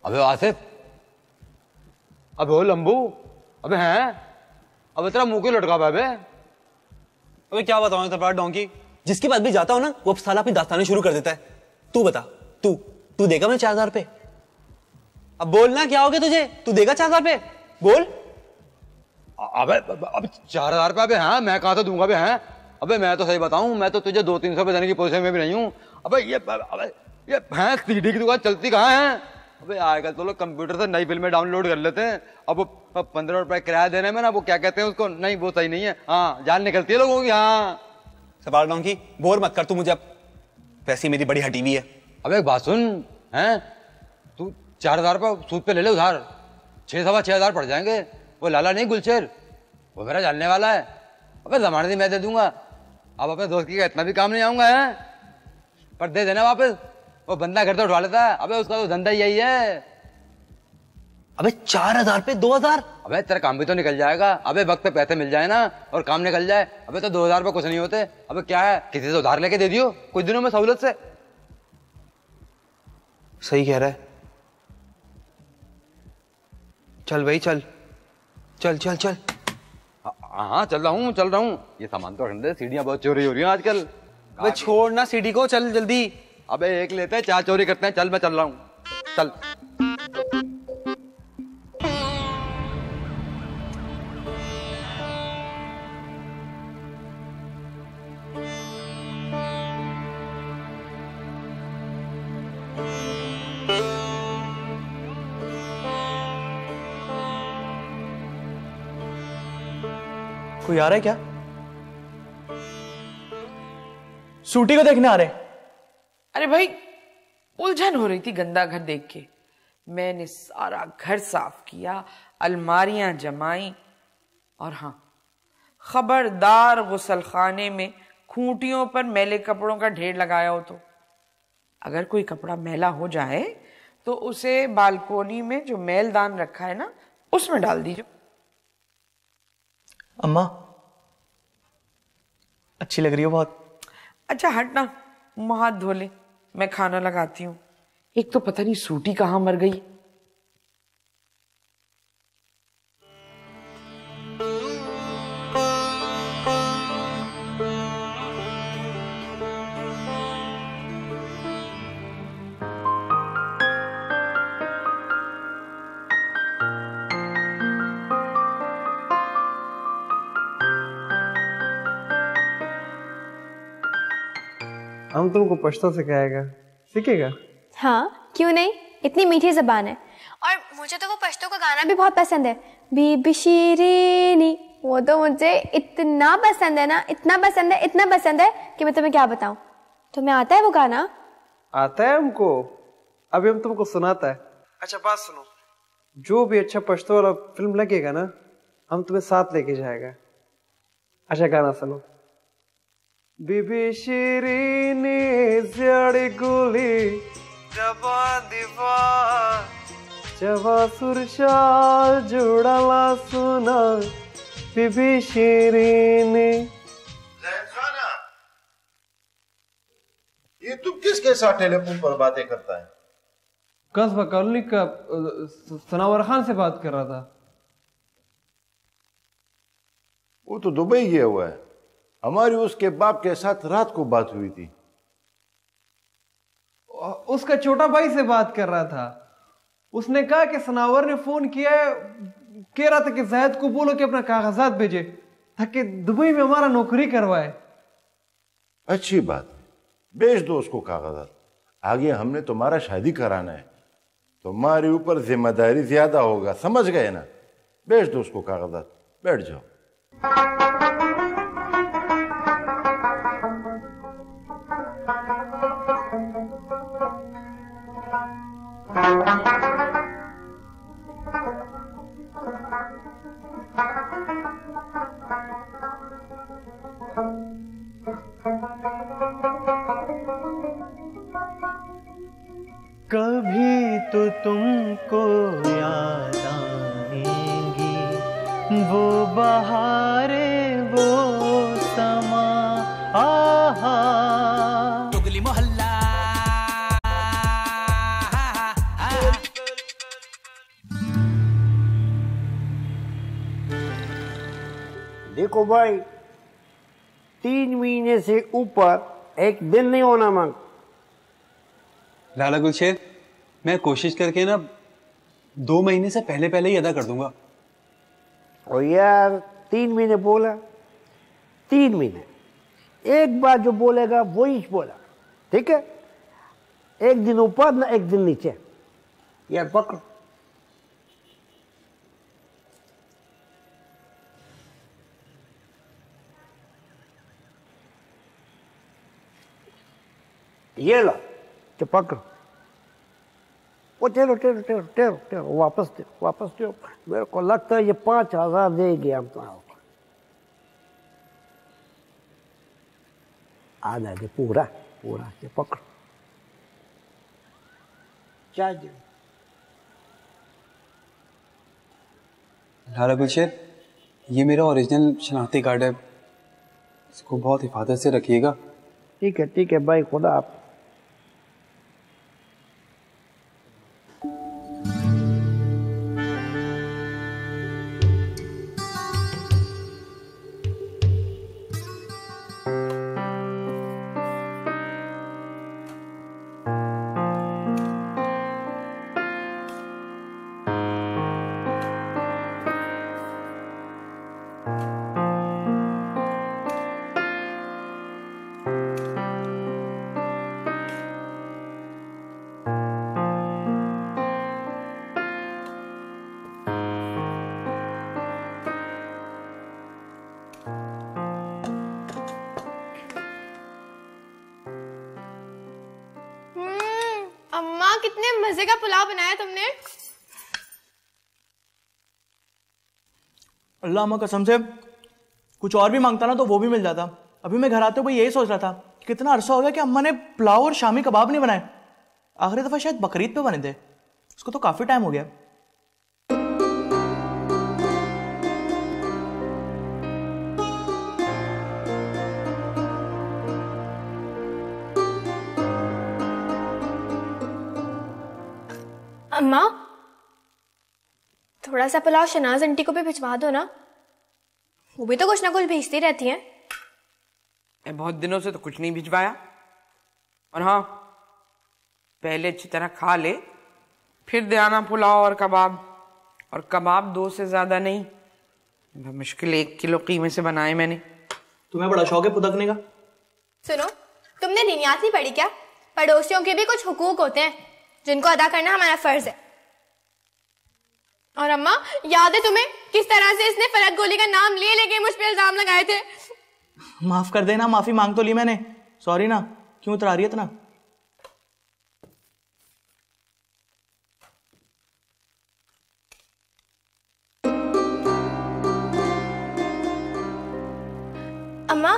अबे आसिफ, अबे ओ लंबू, अबे हैं, अबे तेरा मुंह क्यों लटका हुआ है? अबे क्या बताऊं तेरे पास डोंकी, जिसके पास भी जाता हूं ना वो साला अपनी दास्तानें शुरू कर देता है। तू बता, तू देगा मैं 4000 पे? अब बोलना क्या हो गया तुझे, तू देगा 4000 पे? बोल। अबे 4000 रुपये? अबे हाँ, मैं कहाँ से दूंगा? अबे हैं, अबे मैं तो सही बताऊं, मैं तो तुझे 200-300 रुपये देने की पोजीशन में भी नहीं हूँ। अबे ये भैंस सीडी की दुकान चलती कहाँ है? अबे आजकल तो लोग कंप्यूटर से नई फिल्में डाउनलोड कर लेते हैं। अब वो 15 रुपए किराया देने में ना, वो क्या कहते हैं उसको, नहीं वो सही नहीं है। हाँ, जान निकलती है लोगों की। हाँ सवाल डोंकी, बोर मत कर तू मुझे, अब वैसे मेरी बड़ी हटी हुई है। अबे एक बात सुन, हैं तू 4000 रुपये सूद पे ले ले उधार, 6-6,500 पड़ जाएंगे। वो लाला नहीं गुलशेर, वो मेरा जानने वाला है। अबे जमानती मैं दे दूंगा। अब अपने दोस्त की इतना भी काम नहीं आऊंगा है, पर दे देना वापस। वो बंदा घर तो उठवा लेता है। अबे उसका तो धंधा यही है। अबे 4000 पे 2000? अबे तेरा काम भी तो निकल जाएगा। अबे वक्त पे पैसे मिल जाए ना और काम निकल जाए। अबे तो 2000 रुपये कुछ नहीं होते। अबे क्या है, किसी से उधार लेके दे दियो कुछ दिनों में सहूलत से। सही कह रहा है। चल भाई चल चल चल चल। हाँ चल रहा हूँ। ये सामान तो रखने दे, सीढ़ियाँ बहुत चोरी हो रही हैं आजकल। अबे छोड़ना सीढ़ी को, चल जल्दी। अबे एक लेते हैं, 4 चोरी करते हैं। चल मैं चल रहा हूँ, चल। कोई आ रहा है क्या? सूटी को देखने आ रहे? अरे भाई, उलझन हो रही थी गंदा घर देख के। मैंने सारा घर साफ किया, अलमारियां जमाई, और हाँ, खबरदार गुसलखाने में खूंटियों पर मैले कपड़ों का ढेर लगाया हो तो अगर कोई कपड़ा मैला हो जाए तो उसे बालकोनी में जो मैलदान रखा है ना, उसमें डाल दीजिए। अम्मा अच्छी लग रही हो बहुत। अच्छा हटना, मुंह हाथ धो ले, मैं खाना लगाती हूँ। एक तो पता नहीं सूटी कहाँ मर गई। हम तुमको पश्तो सिखाएगा, सीखेगा? हाँ क्यों नहीं, इतनी मीठी जबान है। और मुझे तो वो पश्तो का गाना भी बहुत पसंद है, बीबी शीरीनी। वो तो मुझे इतना पसंद है ना, इतना पसंद है कि मैं तुम्हें क्या बताऊं। तुम्हें आता है वो गाना? आता है हमको, अभी हम तुमको सुनाता है। अच्छा बात सुनो, जो भी अच्छा पश्तो वाला फिल्म लगेगा ना, हम तुम्हें साथ लेके जाएगा। अच्छा गाना सुनो। बीबी शीरीनी जड़ी गुली जबा दीवा जबा सुरशाल जुड़ाला सुना बीबी शीरीनी। खाना, ये तुम किसके साथ टेलीफोन पर बातें करता है? कस्बा कॉलोनी का सनावर खान से बात कर रहा था। वो तो दुबई गया हुआ है। हमारी उसके बाप के साथ रात को बात हुई थी। उसका छोटा भाई से बात कर रहा था। उसने कहा कि सनावर ने फोन किया है, कह रहा था कि जायद को बोलो कि अपना कागजात भेजे ताकि दुबई में हमारा नौकरी करवाए। अच्छी बात, भेज दो उसको कागजात। आगे हमने तुम्हारा शादी कराना है, तुम्हारे ऊपर जिम्मेदारी ज्यादा होगा, समझ गए ना? भेज दो उसको कागजात, बैठ जाओ। कभी तो तुमको याद आएंगी वो बहारे वो समा। आहा देखो भाई, 3 महीने से ऊपर एक दिन नहीं होना मांग। लाला गुलशेर, मैं कोशिश करके ना 2 महीने से पहले पहले ही अदा कर दूंगा। और यार 3 महीने बोला, 3 महीने, एक बार जो बोलेगा वो ही बोला, ठीक है? एक दिन ऊपर ना एक दिन नीचे। यार पकड़ो। ये लो, तो पकड़ो। वो tarot tarot tarot tarot tarot, वापस दे, वापस दे। मेरे को लगता है ये 5,000 देगी हम तुम्हारा। आधा दे, पूरा पूरा ये पकड़ो। चाहिए लाला गुलशेर, ये मेरा ओरिजिनल शनाख्ती कार्ड है, इसको बहुत हिफाजत से रखिएगा। ठीक है भाई, खुदा आप। अम्मा, कितने मजे का पुलाव बनाया तुमने। अल्लाह अम्मा कसम से कुछ और भी मांगता ना तो वो भी मिल जाता। अभी मैं घर आते हुए यही सोच रहा था कि कितना अरसा हो गया कि अम्मा ने पुलाव और शामी कबाब नहीं बनाए। आखिरी दफा शायद बकरीद पे बने थे, उसको तो काफी टाइम हो गया। अम्मा, थोड़ा सा पुलाव शनाज आंटी को भी भिजवा दो ना, वो भी तो कुछ ना कुछ भेजती रहती हैं। मैं बहुत दिनों से तो कुछ नहीं भिजवाया। और हाँ, पहले अच्छी तरह खा ले, फिर दे आना पुलाव और कबाब। और कबाब 2 से ज्यादा नहीं, मुश्किल 1 किलो कीमे से बनाए मैंने। तुम्हें बड़ा शौक है पुदकने का। सुनो, तुमने दीनियात नहीं पढ़ी क्या? पड़ोसियों के भी कुछ हुकूक होते हैं जिनको अदा करना हमारा फर्ज है। और अम्मा, याद है तुम्हें किस तरह से इसने फरक गोली का नाम लिए लेके मुझ पे इल्जाम लगाए थे? माफ कर देना, माफी मांग तो ली मैंने, सॉरी ना। क्यों उतरा रही है इतना? अम्मा,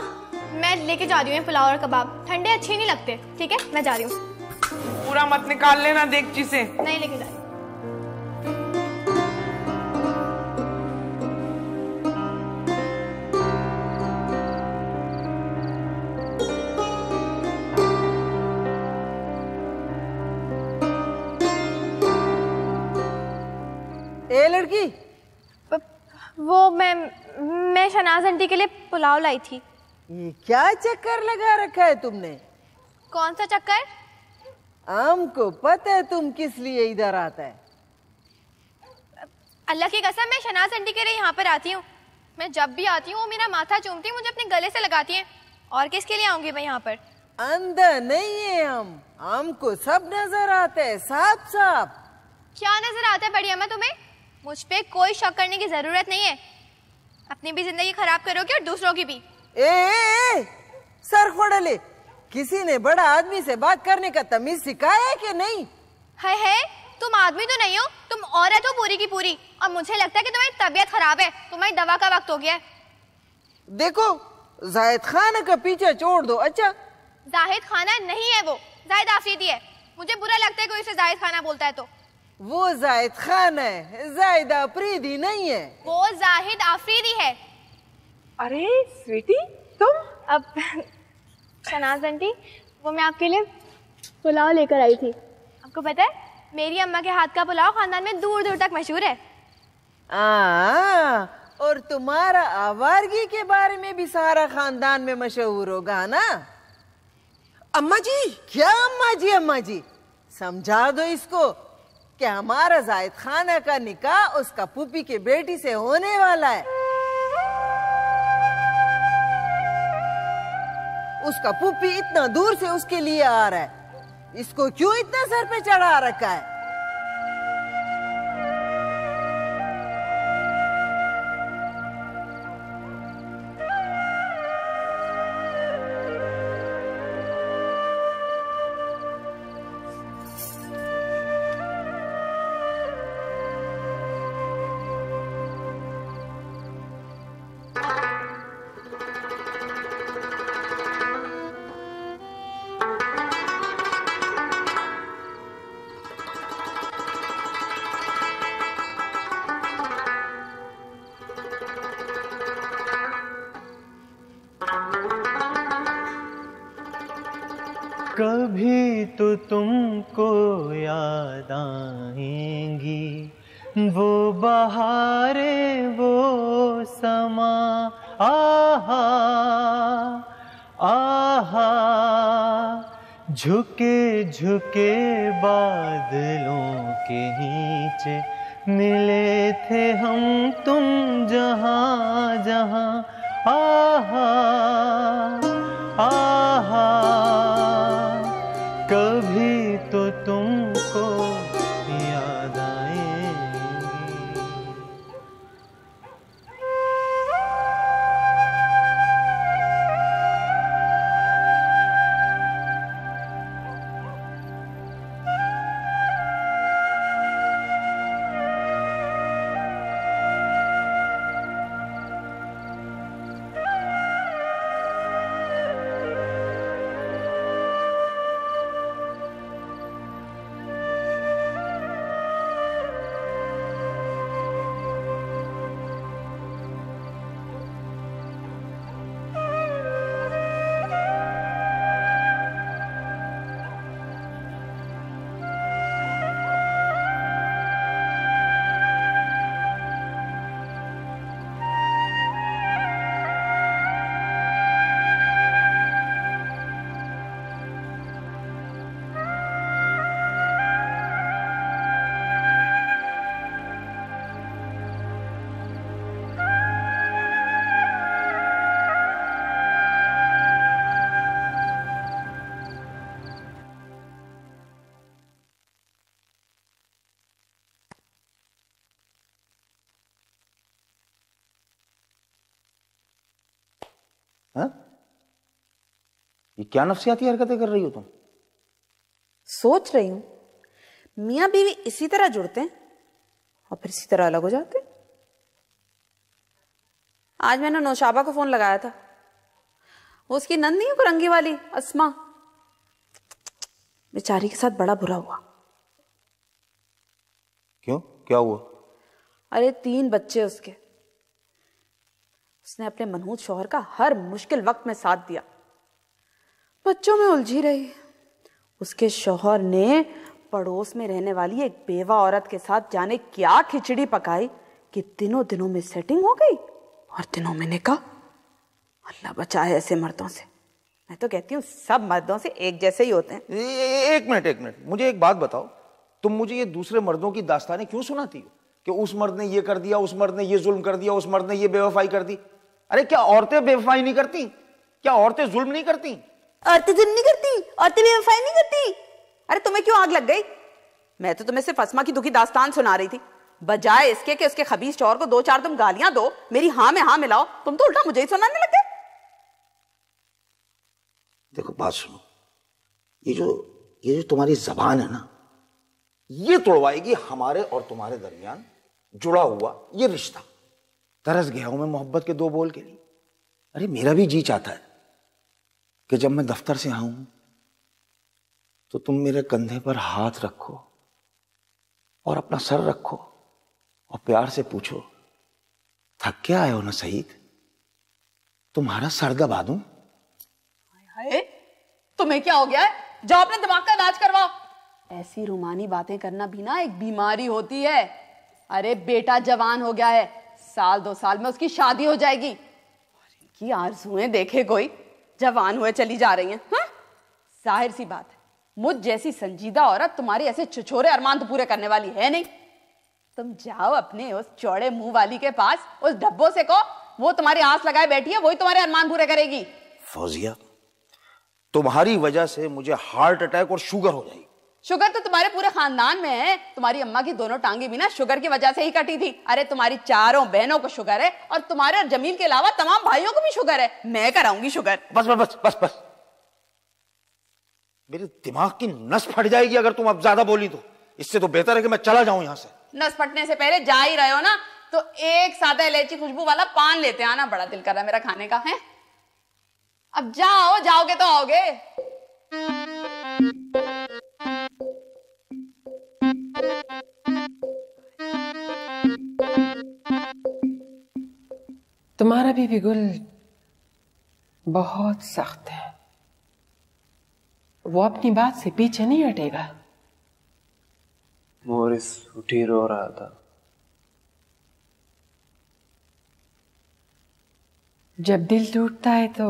मैं लेके जा रही हूँ पुलाव और कबाब। ठंडे अच्छे नहीं लगते, ठीक है? मैं जा रही हूँ। पूरा मत निकाल लेना देगची से। नहीं लेके जा रही। ए लड़की, वो मैं शनाज आंटी के लिए पुलाव लाई थी। ये क्या चक्कर लगा रखा है तुमने? कौन सा चक्कर? हमको पता है तुम किस लिए इधर आता है। अल्लाह की कसम, मैं शनाज आंटी के लिए यहाँ पर आती हूँ। मैं जब भी आती हूँ वो मेरा माथा चूमती, मुझे अपने गले से लगाती हैं। और किसके लिए आऊंगी मैं यहाँ पर? अंधा नहीं है हम, हमको सब नजर आता है, साफ साफ। क्या नजर आता है बड़ी अम्मा तुम्हें? मुझ पे कोई शक करने की जरूरत नहीं है। अपनी भी जिंदगी खराब करोगे और दूसरों की भी। ए, सर खोड़ले, किसी ने बड़ा आदमी से बात करने का तमीज सिखाया है कि नहीं? है, तुम आदमी तो नहीं हो, तुम औरत हो पूरी की पूरी। और मुझे लगता है कि तुम्हारी तबीयत खराब है, तुम्हारी दवा का वक्त हो गया है। देखो, जाहिद खाना का पीछे छोड़ दो। अच्छा, जाहिद खाना नहीं है, वो जाहिद आफरीदी है। मुझे बुरा लगता है कोई उसे जाहिद खाना बोलता है तो। वो जाहिद खान है, जाहिद आफरीदी नहीं है। वो जाहिद आफरीदी है। अरे स्वीटी, तुम? अब शनाज आंटी, वो मैं आपके लिए पुलाव लेकर आई थी। आपको पता है मेरी अम्मा के हाथ का पुलाव खानदान में दूर दूर तक मशहूर है। और तुम्हारा आवारगी के बारे में भी सारा खानदान में मशहूर होगा ना। अम्मा जी। क्या अम्मा जी? अम्मा जी समझा दो इसको कि हमारा जायद खाना का निकाह उसका पुपी के बेटी से होने वाला है। उसका पुपी इतना दूर से उसके लिए आ रहा है, इसको क्यों इतना सर पे चढ़ा रखा है? कभी तो तुमको याद आएंगी वो बहारें वो समा, आहा आहा झुके झुके बादलों के नीचे मिले थे हम तुम जहां जहां, आहा आहा कभी तो तुमको याद आएंगी। हाँ? ये क्या नफसियाती हरकतें कर रही हो तुम? सोच रही हूं मियां बीवी इसी तरह जुड़ते हैं और फिर इसी तरह अलग हो जाते हैं। आज मैंने नौशाबा को फोन लगाया था, वो उसकी नंद नहीं है कुरंगी वाली अस्मा, बेचारी के साथ बड़ा बुरा हुआ। क्यों, क्या हुआ? अरे 3 बच्चे उसके, उसने अपने मनहूस शौहर का हर मुश्किल वक्त में साथ दिया, बच्चों में उलझी रही। उसके शौहर ने पड़ोस में रहने वाली एक बेवा औरत के साथ जाने क्या खिचड़ी पकाई कि दिनों में सेटिंग हो गई और दिनों में निकाह। अल्लाह बचाए ऐसे मर्दों से। मैं तो कहती हूँ सब मर्दों से एक जैसे ही होते हैं। एक मिनट, मुझे एक बात बताओ, तुम मुझे ये दूसरे मर्दों की दास्तानें क्यों सुनाती हो कि उस मर्द ने ये कर दिया, उस मर्द ने ये जुल्म कर दिया, उस मर्द ने ये बेवफाई कर दी? अरे क्या औरतें बेवफाई नहीं करती? क्या औरतें जुल्म नहीं करती? औरतें जुल्म नहीं करती, औरतें बेवफाई नहीं करती। अरे तुम्हें क्यों आग लग गई? मैं तो तुम्हें सिर्फ अस्मा की दुखी दास्तान सुना रही थी, बजाय इसके कि उसके खबीस शौहर को 2-4 तुम गालियां दो, मेरी हाँ में हाँ मिलाओ, तुम तो उल्टा मुझे ही सुनाने लग गए। देखो बात सुनो, ये जो तुम्हारी जबान है ना, ये तोड़वाएगी हमारे और तुम्हारे दरमियान जुड़ा हुआ ये रिश्ता। तरस गया हूं मैं मोहब्बत के 2 बोल के लिए। अरे मेरा भी जी चाहता है कि जब मैं दफ्तर से आऊं तो तुम मेरे कंधे पर हाथ रखो और अपना सर रखो और प्यार से पूछो, थक के आए हो ना सईद, तुम्हारा सर दबा दूं? हाय, तुम्हें क्या हो गया है? जाओ अपने दिमाग का इलाज करवाओ। ऐसी रूमानी बातें करना भी ना एक बीमारी होती है। अरे बेटा जवान हो गया है, साल 2 साल में उसकी शादी हो जाएगी। और इनकी आरज़ुएं देखे कोई, जवान हुए चली जा रही हैं। हाँ? जाहिर सी बात है, मुझ जैसी संजीदा औरत तुम्हारी ऐसे छुछोरे अरमान तो पूरे करने वाली है नहीं। तुम जाओ अपने उस चौड़े मुंह वाली के पास, उस डब्बो से को, वो तुम्हारी आस लगाए बैठी है, वही तुम्हारे अरमान पूरे करेगी। फौजिया, तुम्हारी वजह से मुझे हार्ट अटैक और शुगर हो जाएगी। शुगर तो तुम्हारे पूरे खानदान में है। तुम्हारी अम्मा की दोनों टांगे भी ना शुगर की वजह से ही कटी थी। अरे तुम्हारी चारों बहनों को शुगर है और तुम्हारे और जमील के अलावा तमाम भाइयों को भी शुगर है। मैं कराऊंगी शुगर। बस बस बस बस बस, मेरे दिमाग की नस फट जाएगी अगर तुम अब ज्यादा बोली तो। इससे तो बेहतर है कि मैं चला जाऊं यहां से। नस फटने से पहले जा ही रहे हो ना, तो एक सादा इलायची खुशबू वाला पान लेते आना, बड़ा दिल कर रहा है मेरा खाने का है। अब जाओ, जाओगे तो आओगे। तुम्हारा भी बिगुल बहुत सख्त है, वो अपनी बात से पीछे नहीं हटेगा। मोरिस उठी रो रहा था। जब दिल टूटता है तो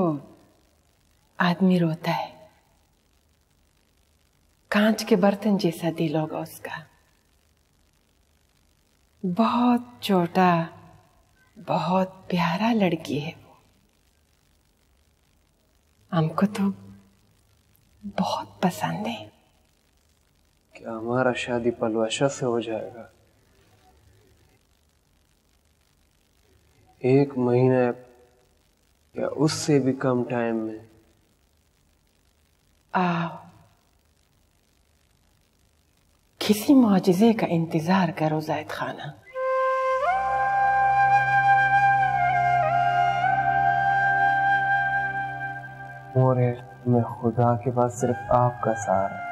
आदमी रोता है। कांच के बर्तन जैसा दिल होगा उसका, बहुत छोटा, बहुत प्यारा लड़की है वो। हमको तो बहुत पसंद है। क्या हमारा शादी पलवशा से हो जाएगा? 1 महीना या उससे भी कम टाइम में। आओ, किसी मौजिज़े का इंतजार करो जायद खाना। मोरे मैं खुदा के पास सिर्फ आपका सहारा।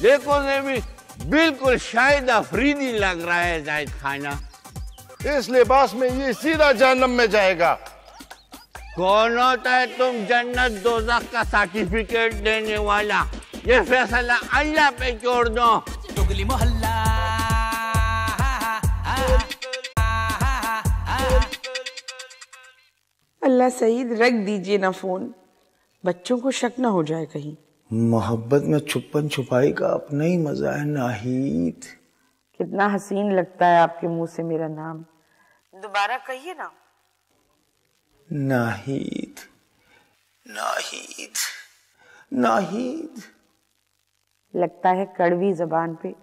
देखो नेमी, बिल्कुल शायद अफरीदी लग रहा है जायद खाना। इस लिबास में ये सीधा जहन्नम में जाएगा। कौन होता है तुम जन्नत दोज़ख का सर्टिफिकेट देने वाला? ये फैसला अल्लाह पे छोड़ दो। चुगली मोहल्ला, अल्लाह सईद रख दीजिए ना फोन, बच्चों को शक ना हो जाए कहीं। मोहब्बत में छुपन छुपाई का अपना ही मजा है नाहिद। कितना हसीन लगता है आपके मुंह से मेरा नाम। दोबारा कहिए ना। नाहिद, नाहिद, नाहिद। लगता है कड़वी जबान पे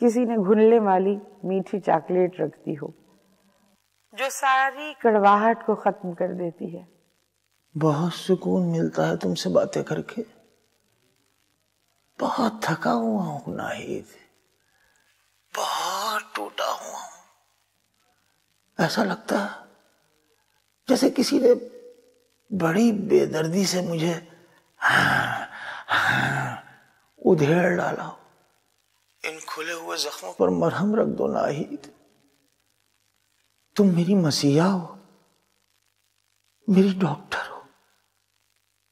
किसी ने घुलने वाली मीठी चॉकलेट रख दी हो, जो सारी कड़वाहट को खत्म कर देती है। बहुत सुकून मिलता है तुमसे बातें करके। बहुत थका हुआ हूं नाहिद, बहुत टूटा हुआ हूं। ऐसा लगता है जैसे किसी ने बड़ी बेदर्दी से मुझे उधेड़ डाला हो। इन खुले हुए जख्मों पर मरहम रख दो नाहिद। तुम मेरी मसीहा हो, मेरी डॉक्टर हो।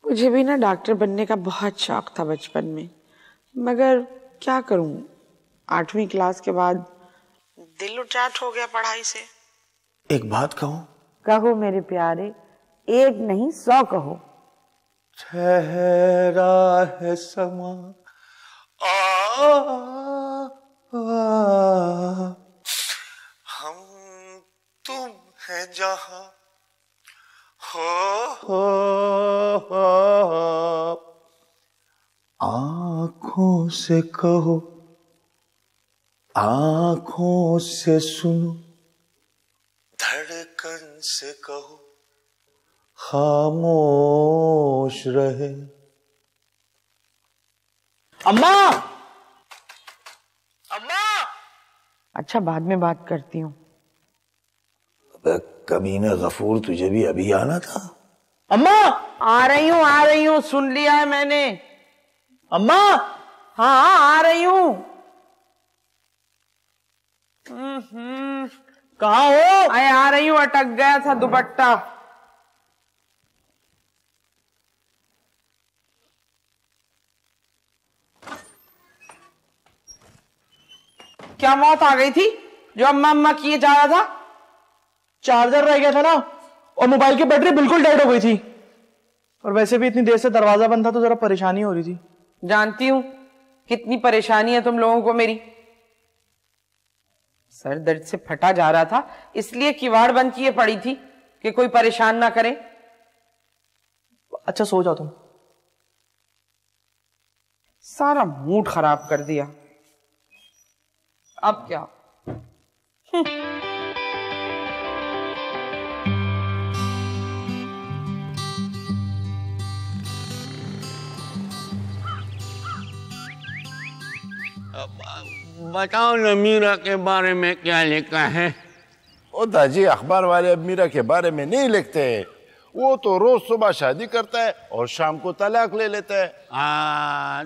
मुझे भी ना डॉक्टर बनने का बहुत शौक था बचपन में, मगर क्या करूं, 8वीं क्लास के बाद दिल उचाट हो गया पढ़ाई से। एक बात कहूं? कहो मेरे प्यारे, एक नहीं 100 कहो। ठहरा है समा हम तुम है जहां हो आंखों से कहो, आंखों से सुनो, धड़कन से कहो, खामोश रहे। अम्मा, अम्मा। अच्छा, बाद में बात करती हूँ। कमीना गफूर, तुझे भी अभी आना था। अम्मा, आ रही हूँ, सुन लिया है मैंने। अम्मा, हाँ आ रही हूँ। कहाँ हो? अरे आ रही हूँ, अटक गया था दुपट्टा। क्या मौत आ गई थी जो अम्मा अम्मा किए जा रहा था? चार्जर रह गया था ना, और मोबाइल की बैटरी बिल्कुल डेड हो गई थी। और वैसे भी इतनी देर से दरवाजा बंद था तो जरा परेशानी हो रही थी। जानती हूं कितनी परेशानी है तुम लोगों को मेरी। सर दर्द से फटा जा रहा था, इसलिए किवाड़ बंद किए पड़ी थी कि कोई परेशान ना करे। अच्छा सो जाओ तुम। सारा मूड खराब कर दिया। अब क्या? बताओ ना मीरा के बारे में क्या लिखा है? ओ दाजी, अखबार वाले अब मीरा के बारे में नहीं लिखते। वो तो रोज सुबह शादी करता है और शाम को तलाक ले लेता है।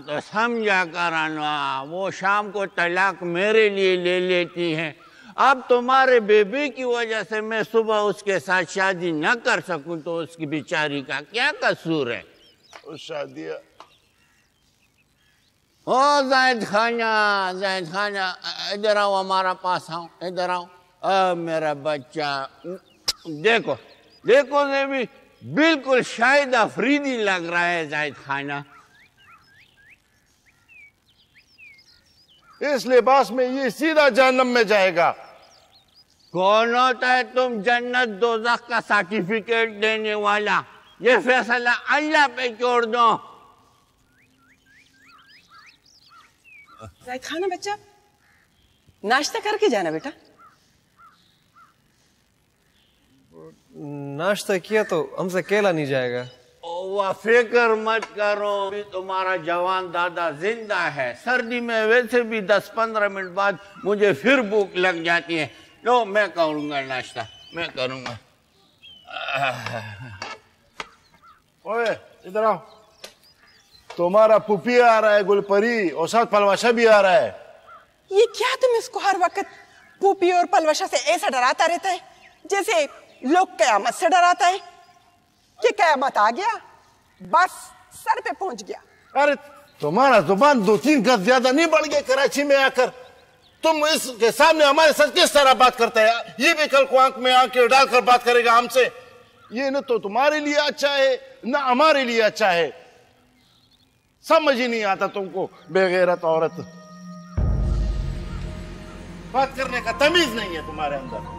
तो समझा कराना, वो शाम को तलाक मेरे लिए ले लेती है। अब तुम्हारे बेबी की वजह से मैं सुबह उसके साथ शादी न कर सकूं तो उसकी बेचारी का क्या कसूर है? शादी ओ जायद खाना इधर आओ, हमारा पास आओ, इधर आओ। मेरा बच्चा, देखो देखो देवी, बिल्कुल शायद अफरीदी लग रहा है जायद खाना। इस लिबास में ये सीधा जहन्नम में जाएगा। कौन होता है तुम जन्नत दोज़ख का सर्टिफिकेट देने वाला? ये फैसला अल्लाह पे छोड़ दो। जायद खाना बच्चा, नाश्ता करके जाना बेटा। नाश्ता किया तो हमसे अकेला नहीं जाएगा। वह फिक्र मत करो, भी तुम्हारा जवान दादा जिंदा है। सर्दी में वैसे भी 10-15 मिनट बाद मुझे फिर भूख लग जाती है। लो मैं करूंगा नाश्ता, मैं करूंगा। ओए इधर आओ, तुम्हारा पुपी आ रहा है, गुलपरी, और साथ पलवाशा भी आ रहा है। ये क्या तुम इसको हर वक्त पुपी और पलवशा से ऐसा डराता रहता है जैसे लोग कयामत से डराता है कि कयामत आ गया, बस सर पे पहुंच गया। अरे तुम्हारा जुबान 2-3 गज ज्यादा नहीं बढ़ गया कराची में आकर? तुम इसके सामने हमारे साथ किस तरह बात करते हैं? ये भी कल को आंख में आंखें डालकर बात करेगा हमसे। ये न तो तुम्हारे लिए अच्छा है न हमारे लिए अच्छा है। समझ ही नहीं आता तुमको, बेगैरत औरत। बात करने का तमीज नहीं है तुम्हारे अंदर।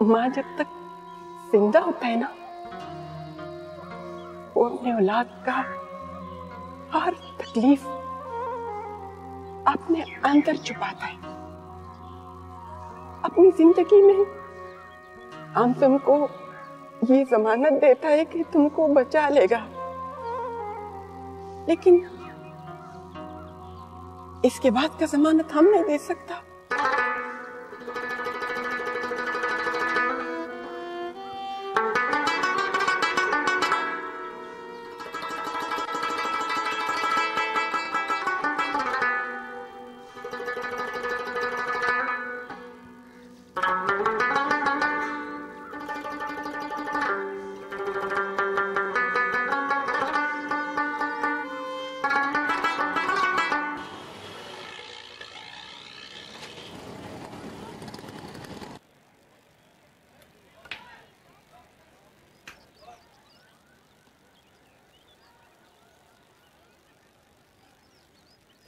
माँ जब तक जिंदा होता है ना, वो अपने औलाद का हर तकलीफ अपने अंदर छुपाता है। अपनी जिंदगी में हम तुमको ये जमानत देता है कि तुमको बचा लेगा, लेकिन इसके बाद का जमानत हम नहीं दे सकता।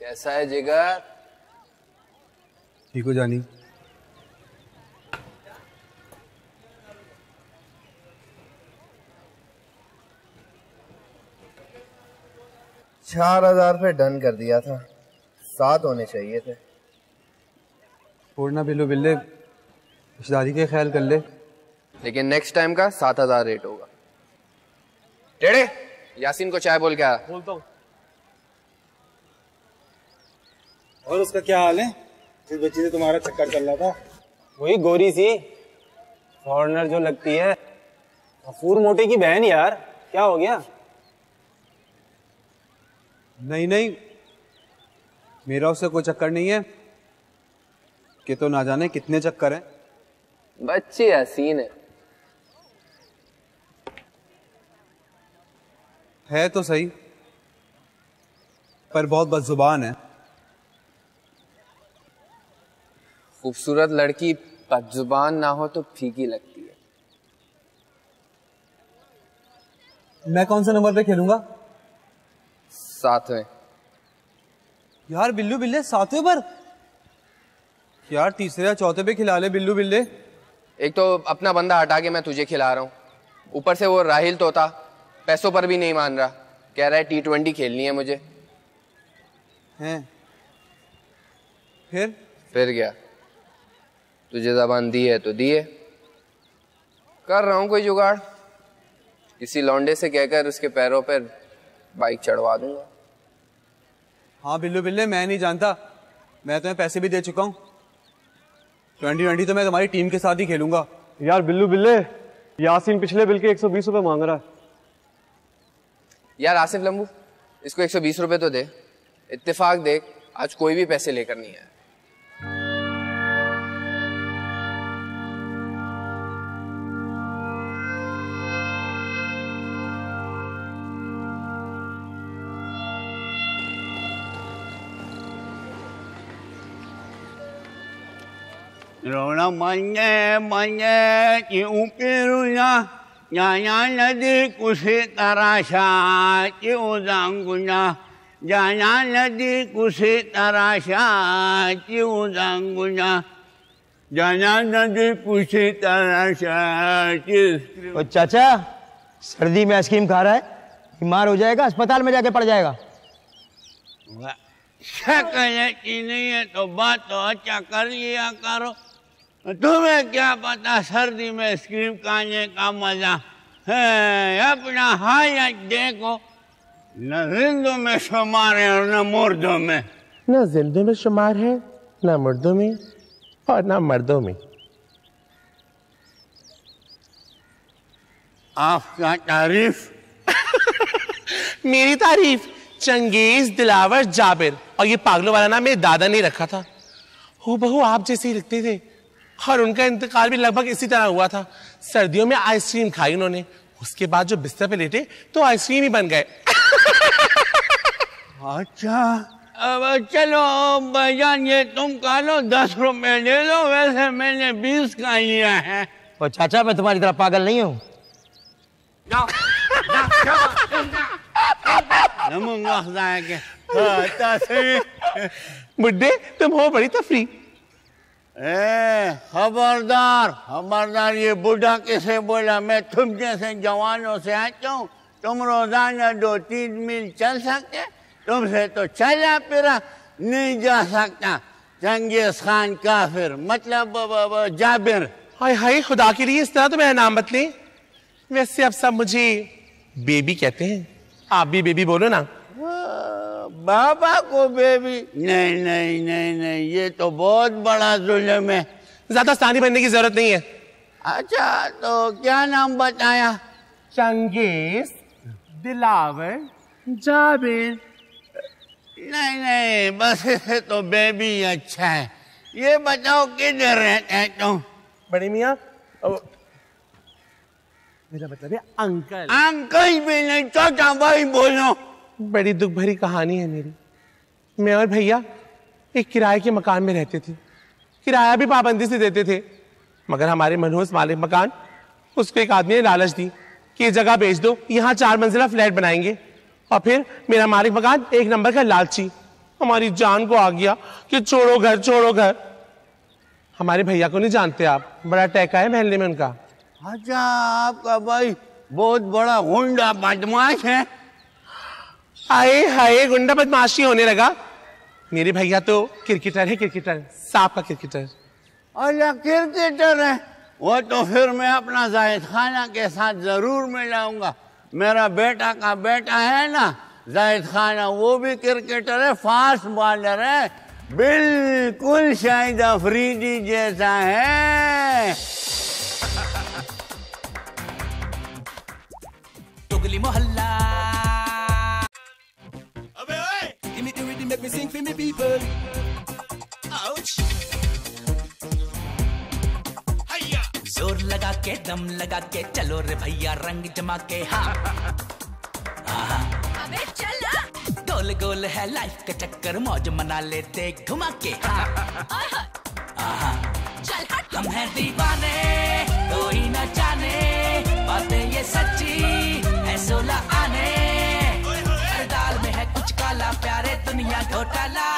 कैसा है जिगर? ठीक हो जानी। ₹4000 डन कर दिया था, 7 होने चाहिए थे। छोड़ना बिल्लो बिल्ले, रिश्तेदारी के ख्याल कर ले। लेकिन नेक्स्ट टाइम का 7000 रेट होगा। टेढ़े, यासीन को चाय बोल के आ। बोलता हूँ। और उसका क्या हाल है? जिस बच्ची से तुम्हारा चक्कर चल रहा था, वही गोरी सी फॉरेनर जो लगती है, गफूर मोटे की बहन। यार क्या हो गया? नहीं नहीं, मेरा उससे कोई चक्कर नहीं है, कि तो ना जाने कितने चक्कर हैं। बच्ची हसीन है, है तो सही, पर बहुत बदजुबान है। खूबसूरत लड़की बदजुबान ना हो तो फीकी लगती है। मैं कौन से नंबर पे खेलूंगा? 7वें। यार बिल्लू बिल्ले 7वें पर? यार तीसरे या चौथे पे खिला ले बिल्लू बिल्ले। एक तो अपना बंदा हटा के मैं तुझे खिला रहा हूँ, ऊपर से वो राहिल तोता पैसों पर भी नहीं मान रहा, कह रहा है T20 खेलनी है मुझे। हैं? फिर क्या? तुझे जबान दी है तो दी है, कर रहा हूँ कोई जुगाड़, किसी लौंडे से कहकर उसके पैरों पर बाइक चढ़वा दूंगा। हाँ बिल्लू बिल्ले, मैं नहीं जानता, मैं तुम्हें पैसे भी दे चुका हूँ। 2020 तो मैं तुम्हारी टीम के साथ ही खेलूंगा। यार बिल्लू बिल्ले, यासीन पिछले बिल के 120 रुपए मांग रहा है। यार आसिफ लंबू, इसको 120 रुपए तो दे। इत्तेफाक देख, आज कोई भी पैसे लेकर नहीं आया। रोना मन्ने मन्ने की उपिरुना जाना नदी कुसे तराशा की उजांगुना जाना नदी कुसे तराशा की उजांगुना जाना नदी कुसे तराशा की। ओ चाचा, सर्दी में आइसक्रीम खा रहा है, बीमार हो जाएगा, अस्पताल में जाके पड़ जाएगा। शक्ल की नहीं है तो बात तो अच्छा कर लिया करो। तुम्हें क्या पता सर्दी में आइसक्रीम खाने का मजा है। अपना हालत देखो, न जिंदों में शुमार है और न मुर्दों में। न जिंदों में शुमार है, न मुर्दों में और न मर्दों में। आपका तारीफ? मेरी तारीफ चंगेज, दिलावर, जाबिर और ये पागलों वाला नाम मेरे दादा ने रखा था। हूबहू आप जैसे ही लगते थे और उनका इंतकाल भी लगभग इसी तरह हुआ था। सर्दियों में आइसक्रीम खाई उन्होंने, उसके बाद जो बिस्तर पे लेटे तो आइसक्रीम ही बन गए। अच्छा, अब चलो भाईजान, ये तुम खा लो, 10 रुपए दे दो, वैसे मैंने 20 का लिया है। ओ चाचा, मैं तुम्हारी तरह पागल नहीं हूँ। बुड्ढे, तुम हो बड़ी तफरी। खबरदार खबरदार, ये बूढ़ा कैसे बोला? मैं तुम जैसे जवानों से आता हूँ। तुम रोजाना 2-3 मील चल सकते, तुमसे तो चला फिरा नहीं जा सकता। चंगेज खान काफिर, मतलब जाबिर। हाय हाय, खुदा के लिए इस तरह तो मेरा नाम बदले। वैसे अब सब मुझे बेबी कहते हैं, आप भी बेबी बोलो ना। बाबा को बेबी? नहीं नहीं नहीं नहीं, ये तो बहुत बड़ा जुल्म है। ज्यादा स्थानीय बनने की जरूरत नहीं है। अच्छा, तो क्या नाम बताया? चंगेज, दिलावर, जाबिर। नहीं नहीं, बस इसे तो बेबी अच्छा है। ये बताओ किधर रहते हैं तुम? बड़े मियाँ, मेरा मतलब है अंकल। अंकल भी नहीं, छोटा भाई बोलो। बड़ी दुख भरी कहानी है मेरी। मैं और भैया एक किराए के मकान में रहते थे, किराया भी पाबंदी से देते थे, मगर हमारे मनहूस मालिक मकान, उसको एक आदमी ने लालच दी कि ये जगह बेच दो, यहाँ 4 मंजिला फ्लैट बनाएंगे। और फिर मेरा मालिक मकान 1 नंबर का लालची हमारी जान को आ गया कि छोड़ो घर छोड़ो घर। हमारे भैया को नहीं जानते आप, बड़ा टैका है महल्ले में उनका। अच्छा, आपका भाई बहुत बड़ा गुंडा बदमाश है। आए हाय, गुंडा बदमाशी होने लगा। मेरे भैया तो क्रिकेटर है, क्रिकेटर, सांप का क्रिकेटर। अच्छा, क्रिकेटर है वो, तो फिर मैं अपना जाहिद खाना के साथ जरूर मिलाऊंगा। मेरा बेटा का बेटा है ना जाहिद खाना, वो भी क्रिकेटर है, फास्ट बॉलर है, बिल्कुल शाहिद अफरीदी जैसा है। Togli mohalla. Abe oi, give me the rhythm, make me sing for me people. Ouch. Hiya. जोर लगा के दम लगा के चलो रे भैया रंग जमा के हाँ। गोल गोल है लाइफ का चक्कर, मौज मना लेते घुमा के। चल हट। हम हैं दीवाने, कोई न जाने, बातें ये सच्ची है 16 आने। हर दाल में है कुछ काला, प्यारे दुनिया घोटाला।